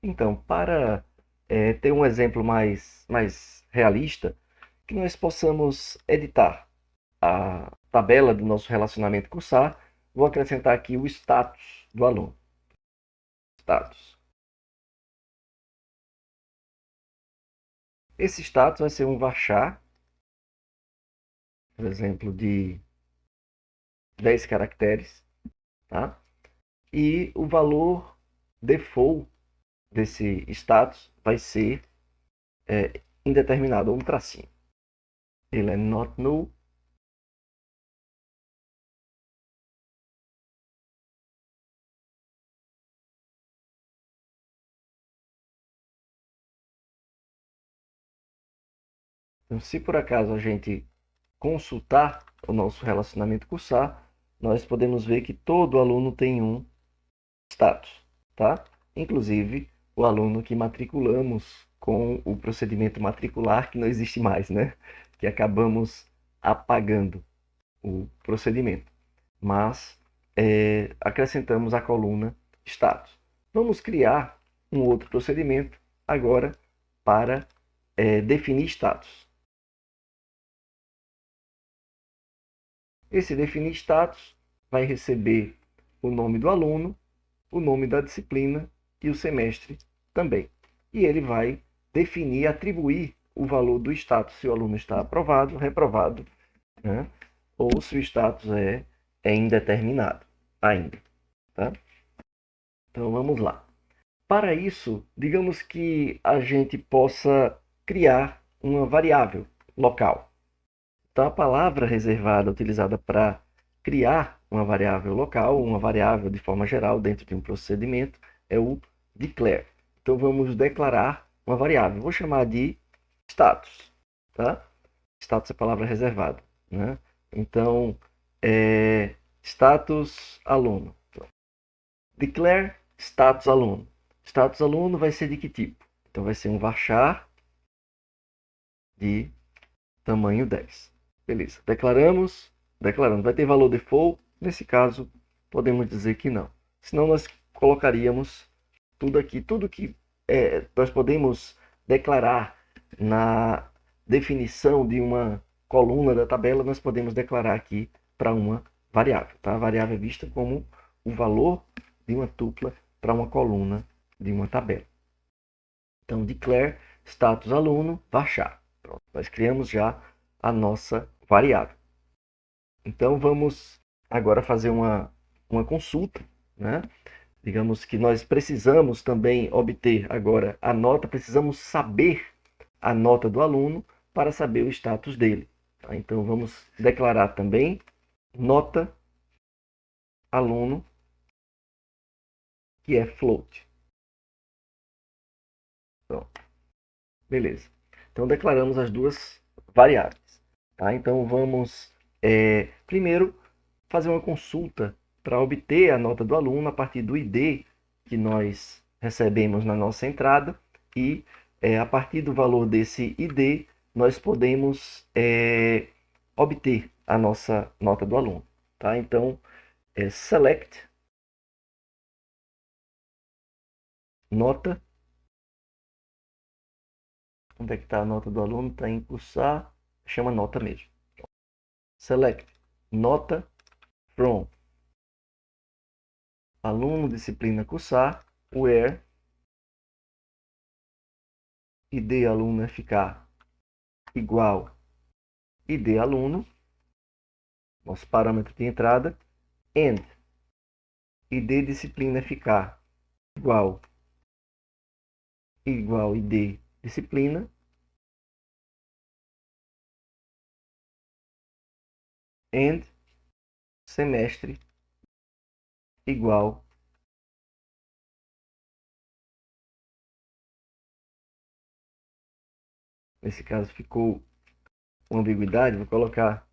Então, para ter um exemplo mais realista, que nós possamos editar a tabela do nosso relacionamento cursar, vou acrescentar aqui o status do aluno. Status. Esse status vai ser um varchar, por exemplo, de 10 caracteres, tá? E o valor default desse status vai ser indeterminado, ou um tracinho. Ele é not null. Então, se por acaso a gente consultar o nosso relacionamento cursar, nós podemos ver que todo aluno tem um status, tá? Inclusive o aluno que matriculamos com o procedimento matricular, que não existe mais, né? Que acabamos apagando o procedimento. Mas acrescentamos a coluna status. Vamos criar um outro procedimento agora para definir status. Esse definir status vai receber o nome do aluno, o nome da disciplina e o semestre também. E ele vai definir, atribuir o valor do status, se o aluno está aprovado, reprovado, né? Ou se o status é indeterminado ainda. Tá? Então vamos lá. Para isso, digamos que a gente possa criar uma variável local. Então, a palavra reservada utilizada para criar uma variável local, uma variável de forma geral dentro de um procedimento, é o declare. Então, vamos declarar uma variável. Vou chamar de status. Tá? Status é palavra reservada. Né? Então, status aluno. Declare status aluno. Status aluno vai ser de que tipo? Então, vai ser um varchar de tamanho 10. Beleza. Declarando. Vai ter valor default? Nesse caso, podemos dizer que não. Senão, nós colocaríamos tudo aqui, tudo que nós podemos declarar na definição de uma coluna da tabela, nós podemos declarar aqui para uma variável. Tá? A variável é vista como o valor de uma tupla para uma coluna de uma tabela. Então, declare status aluno varchar. Pronto, nós criamos já a nossa variável. Então, vamos agora fazer uma consulta, né? Digamos que nós precisamos também obter agora a nota, precisamos saber a nota do aluno para saber o status dele. Tá? Então, vamos declarar também nota aluno, que é float. Pronto, beleza. Então, declaramos as duas variáveis. Tá? Então, vamos primeiro fazer uma consulta para obter a nota do aluno a partir do ID que nós recebemos na nossa entrada e a partir do valor desse ID nós podemos obter a nossa nota do aluno. Tá? Então, select nota. Onde é que está a nota do aluno? Está em cursar, chama nota mesmo. Select nota from aluno, disciplina cursar, where ID aluno é ficar igual ID aluno, nosso parâmetro de entrada, and ID disciplina é ficar igual ID disciplina, and semestre igual nesse caso ficou uma ambiguidade, vou colocar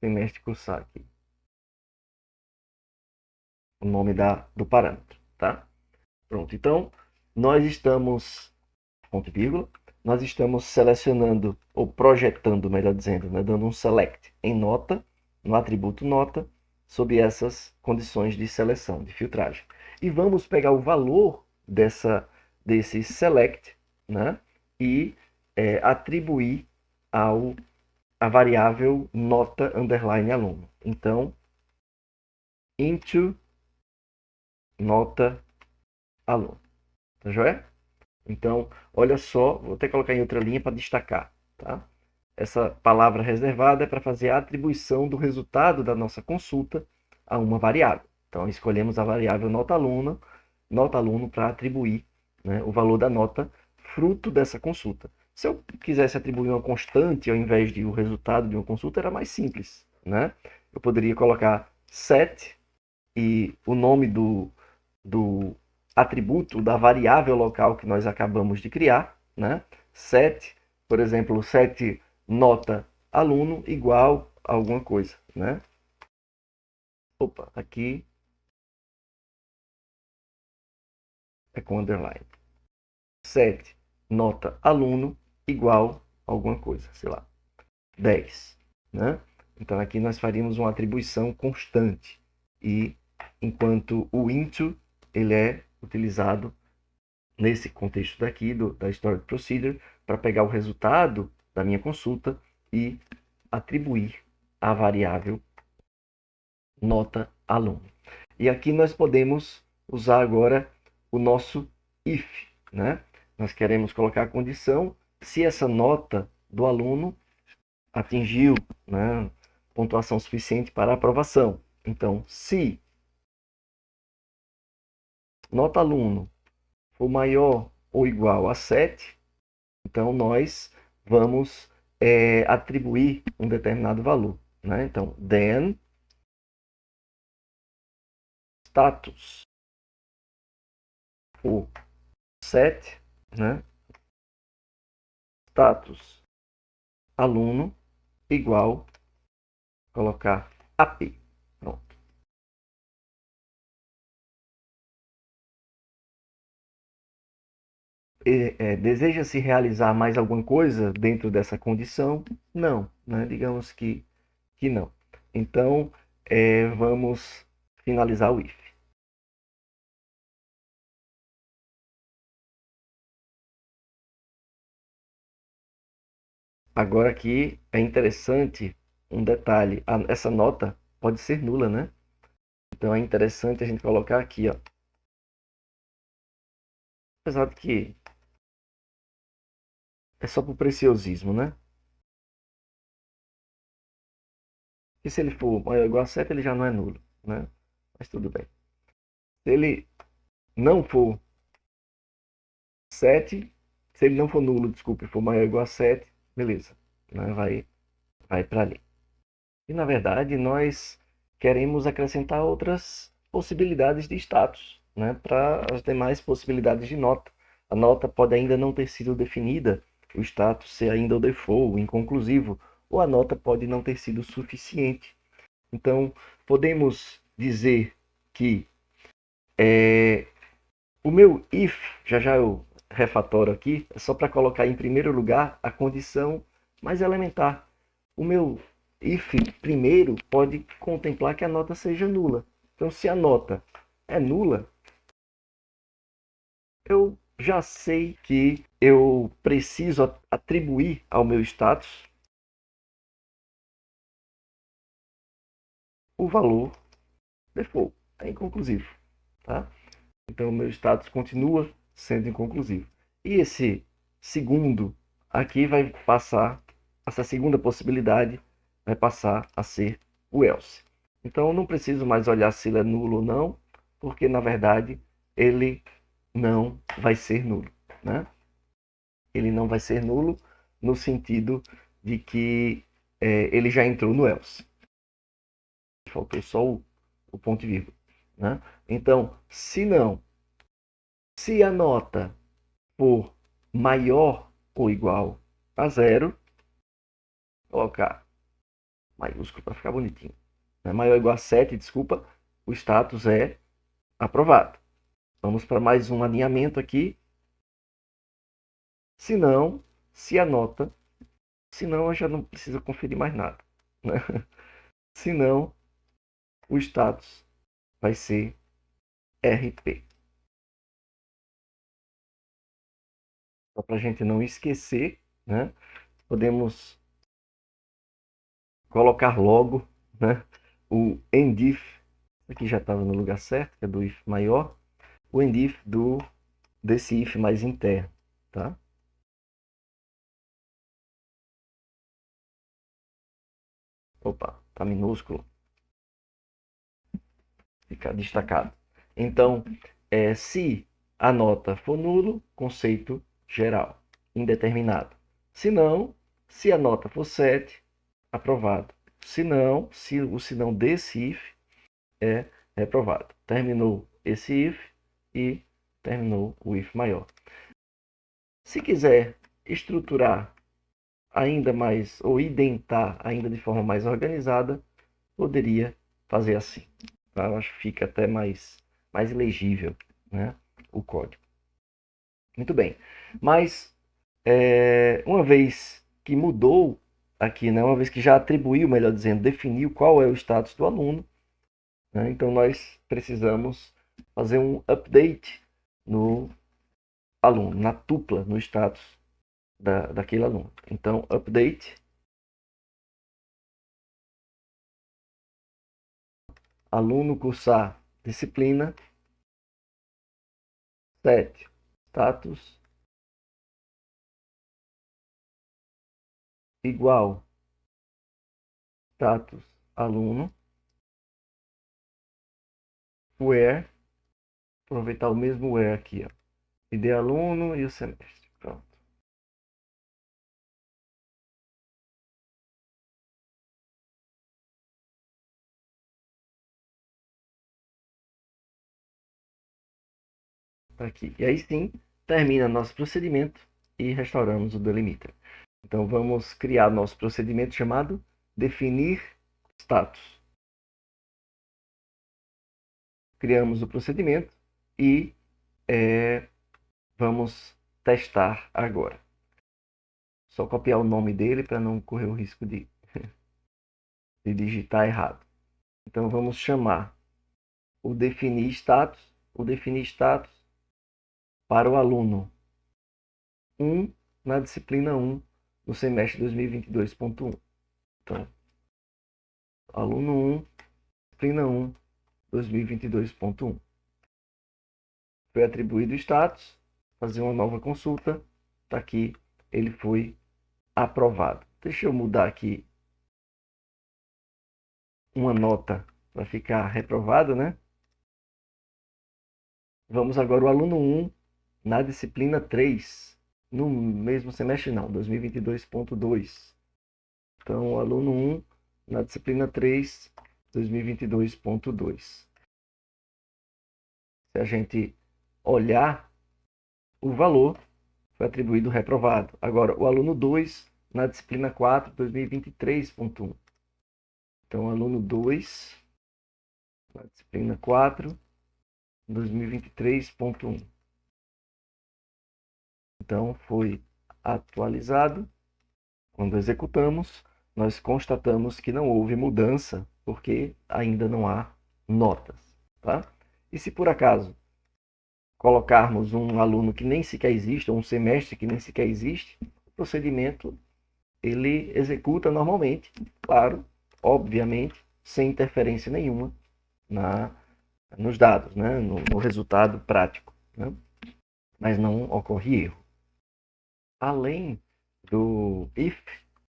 semestre cursar aqui, o nome do parâmetro, tá? Pronto, então nós estamos, ponto e vírgula, nós estamos selecionando, ou projetando, melhor dizendo, né, dando um select em nota, no atributo nota, sob essas condições de seleção, de filtragem. E vamos pegar o valor desse select, né? E atribuir a variável nota underline aluno. Então, into nota aluno. Tá joia? Então, olha só, vou até colocar em outra linha para destacar, tá? Essa palavra reservada é para fazer a atribuição do resultado da nossa consulta a uma variável. Então, escolhemos a variável nota aluno para atribuir, né, o valor da nota fruto dessa consulta. Se eu quisesse atribuir uma constante ao invés de o resultado de uma consulta, era mais simples, né? Eu poderia colocar set e o nome do atributo da variável local que nós acabamos de criar, né? Set, por exemplo, set nota aluno igual a alguma coisa, né? Opa, aqui é com underline. Set nota aluno igual a alguma coisa, sei lá, 10, né? Então aqui nós faríamos uma atribuição constante e enquanto o into ele é utilizado nesse contexto daqui da Stored Procedure para pegar o resultado da minha consulta e atribuir a variável nota aluno. E aqui nós podemos usar agora o nosso if, né? Nós queremos colocar a condição se essa nota do aluno atingiu, né, pontuação suficiente para aprovação. Então, se nota aluno for maior ou igual a 7, então nós vamos atribuir um determinado valor, né? Então, then status for set, né? Status aluno igual colocar AP. Pronto. Deseja-se realizar mais alguma coisa dentro dessa condição? Não, né? Digamos que não. Então, vamos finalizar o if. Agora aqui é interessante um detalhe. Essa nota pode ser nula, né? Então é interessante a gente colocar aqui, ó. Apesar de que é só por preciosismo, né? E se ele for maior ou igual a 7, ele já não é nulo, né? Mas tudo bem. Se ele não for 7, se ele não for nulo, desculpe, for maior ou igual a 7, beleza, né? Vai para ali. E na verdade nós queremos acrescentar outras possibilidades de status, né? Para as demais possibilidades de nota. A nota pode ainda não ter sido definida, o status ser ainda o default, o inconclusivo, ou a nota pode não ter sido suficiente. Então, podemos dizer que o meu if, já eu refatório aqui, é só para colocar em primeiro lugar a condição mais elementar. O meu if primeiro pode contemplar que a nota seja nula. Então, se a nota é nula, eu já sei que eu preciso atribuir ao meu status o valor default. É inconclusivo, tá? Então, o meu status continua sendo inconclusivo. E esse segundo aqui vai passar, essa segunda possibilidade vai passar a ser o else. Então, eu não preciso mais olhar se ele é nulo ou não, porque, na verdade, ele não vai ser nulo, né? Ele não vai ser nulo no sentido de que ele já entrou no else. Faltou só o ponto e vírgula, né? Então, se a nota for maior ou igual a 0, colocar maiúsculo para ficar bonitinho. Maior ou igual a 7, desculpa, o status é aprovado. Vamos para mais um alinhamento aqui. Se não, se a nota, se não, eu já não preciso conferir mais nada, né? Se não, o status vai ser RP. só para a gente não esquecer, né? Podemos colocar logo, né, o endif, aqui já estava no lugar certo, que é do if maior, o endif desse if mais interno, tá? Opa, tá minúsculo, fica destacado. Então, se a nota for nulo, conceito geral, indeterminado. Se não, se a nota for 7, aprovado. Se não, se o senão desse if é reprovado. Terminou esse if e terminou o if maior. Se quiser estruturar ainda mais ou identar ainda de forma mais organizada, poderia fazer assim. Tá? Eu acho que fica até mais legível, né, o código. Muito bem. Mas uma vez que mudou aqui, né, uma vez que já atribuiu, melhor dizendo, definiu qual é o status do aluno, né, então nós precisamos fazer um update no aluno, na tupla, no status daquele aluno. Então, update, aluno cursar disciplina 7, status igual, status aluno, where, aproveitar o mesmo where aqui, ó, ID aluno e o semestre. Pronto. Tá aqui. E aí sim, termina nosso procedimento e restauramos o delimiter. Então vamos criar nosso procedimento chamado definir status. Criamos o procedimento e vamos testar agora. Só copiar o nome dele para não correr o risco de digitar errado. Então vamos chamar o definir status para o aluno 1 na disciplina 1 no semestre 2022.1. Então, aluno 1, disciplina 1, 2022.1. Foi atribuído o status, fazer uma nova consulta, está aqui, ele foi aprovado. Deixa eu mudar aqui uma nota para ficar reprovado, né? Vamos agora o aluno 1 na disciplina 3, no mesmo semestre não, 2022.2. Então, o aluno 1 na disciplina 3, 2022.2. Se a gente olhar o valor, foi atribuído reprovado. Agora, o aluno 2 na disciplina 4, 2023.1. Então, o aluno 2 na disciplina 4, 2023.1. Então, foi atualizado. Quando executamos, nós constatamos que não houve mudança, porque ainda não há notas. Tá? E se por acaso colocarmos um aluno que nem sequer existe, ou um semestre que nem sequer existe, o procedimento ele executa normalmente, claro, obviamente, sem interferência nenhuma nos dados, né? no resultado prático. Né? Mas não ocorre erro. Além do if,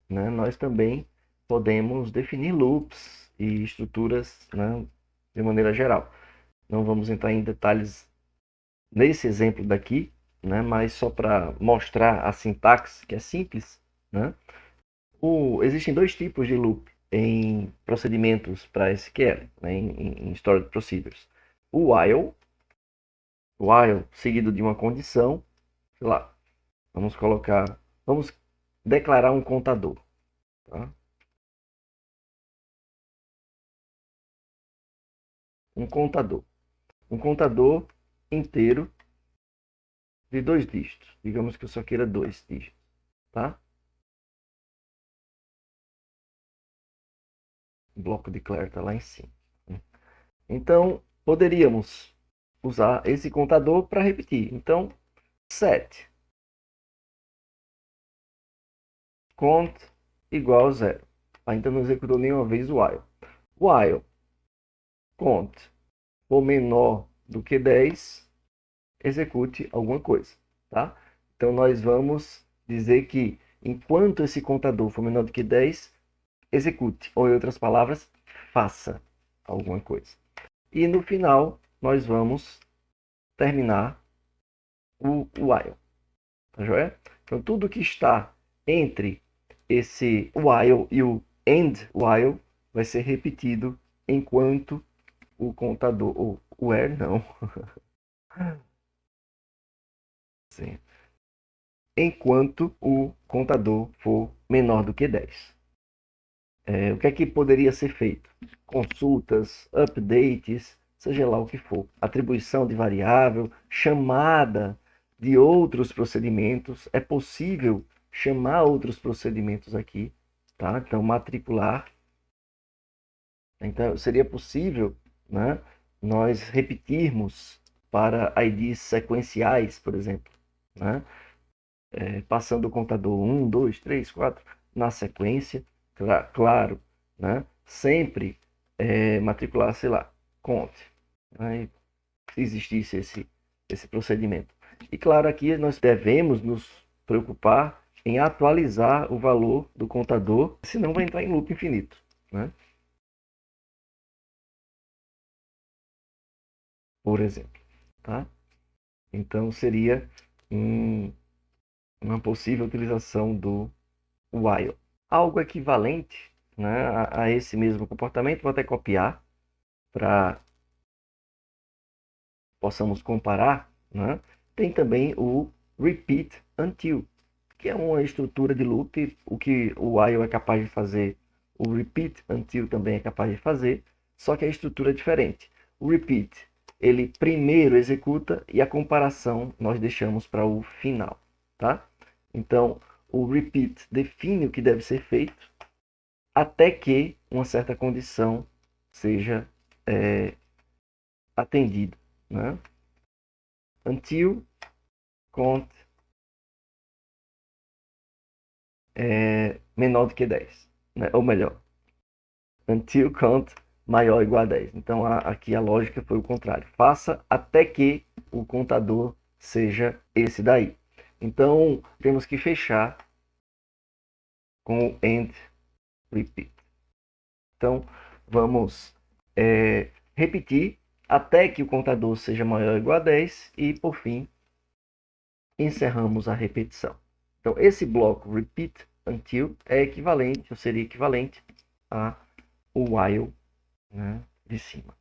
né, nós também podemos definir loops e estruturas, né, de maneira geral. Não vamos entrar em detalhes nesse exemplo daqui, né, mas só para mostrar a sintaxe, que é simples. Né? Existem dois tipos de loop em procedimentos para SQL, né, em Stored Procedures. O while seguido de uma condição, sei lá, vamos declarar um contador. Tá? Um contador. Um contador inteiro de 2 dígitos. Digamos que eu só queira 2 dígitos. Tá? O bloco declare está lá em cima. Então, poderíamos usar esse contador para repetir. Então, set count igual a 0. Ainda não executou nenhuma vez o while. While count for menor do que 10, execute alguma coisa, tá? Então, nós vamos dizer que enquanto esse contador for menor do que 10, execute, ou em outras palavras, faça alguma coisa. E no final, nós vamos terminar o while, tá joia? Então, tudo que está entre esse while e o end while vai ser repetido enquanto o contador, ou where não, sim, enquanto o contador for menor do que 10. O que é que poderia ser feito? Consultas, updates, seja lá o que for. Atribuição de variável, chamada de outros procedimentos. É possível chamar outros procedimentos aqui, tá? Então, matricular. Então, seria possível, né, nós repetirmos para IDs sequenciais, por exemplo, né? Passando o contador 1, 2, 3, 4 na sequência, claro, né? Sempre matricular, sei lá, conte, né? Se existisse esse procedimento. E claro, aqui nós devemos nos preocupar em atualizar o valor do contador, senão vai entrar em loop infinito, né? Por exemplo, tá? Então seria uma possível utilização do while. Algo equivalente, né, a esse mesmo comportamento, vou até copiar para possamos comparar, né? Tem também o repeat until, que é uma estrutura de loop, o que o while é capaz de fazer, o repeat until também é capaz de fazer, só que a estrutura é diferente. O repeat, ele primeiro executa e a comparação nós deixamos para o final, tá? Então, o repeat define o que deve ser feito até que uma certa condição seja atendida, né? Until count menor do que 10, né? Ou melhor, until count maior ou igual a 10. Então, aqui a lógica foi o contrário. Faça até que o contador seja esse daí. Então, temos que fechar com o end repeat. Então, vamos repetir até que o contador seja maior ou igual a 10 e, por fim, encerramos a repetição. Então, esse bloco repeat until é equivalente, ou seria equivalente a o while, né, de cima.